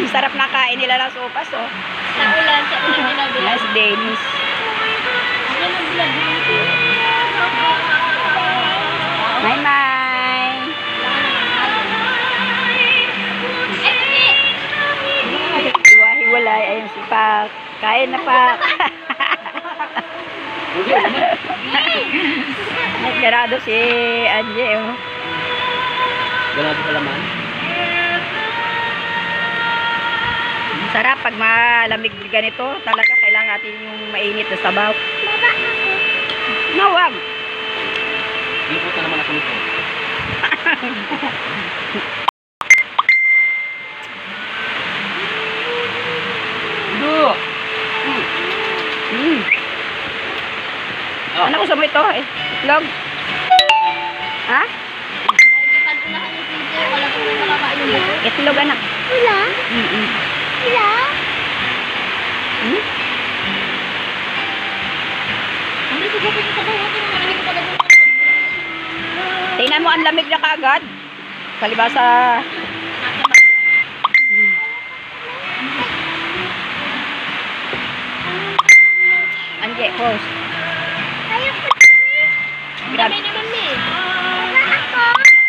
Sarap na kain nila ng sopas, oh. Sa ulan nila. Yes, Dennis. May. Hiwa-hiwalay. Ayun si Pak. Kain na, Pak. Naggarado si Anje, oh. Ganado sa laman. Sarap pag malamig ganito. Talaga kailangan natin yung mainit na sabaw. Nawag. Lipot na naman ako nito. Do. Ano gusto mo ito? Itlog? Ha? Pag-unahan yung video, wala ko na makakain yung buko. Itlog, anak. Wala? Wala? Hindi ko gawin yung sabaw. Hindi ko pala gawin. Tingnan mo, ang lamig na kaagad. Palibasa. Anje, pause. Ayaw ko Grabe. Dami naman eh. Wala ako.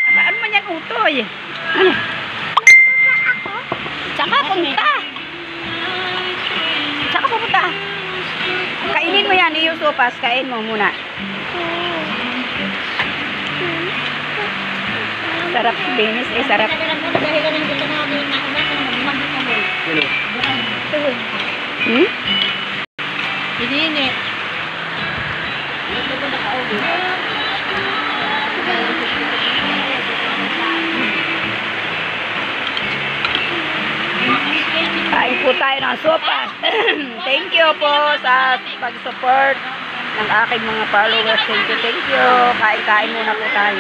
Ano man yan, utoy? Ano? Wala ako. Tsaka punta. Tsaka pupunta. Kainin mo yan, yung sopas. Kain mo muna. Sarap si Dennis. Sarap. Init. Kain po tayo ng sopas. Thank you po sa pag-support ng aking mga followers. Thank you. Kain-kain muna po tayo.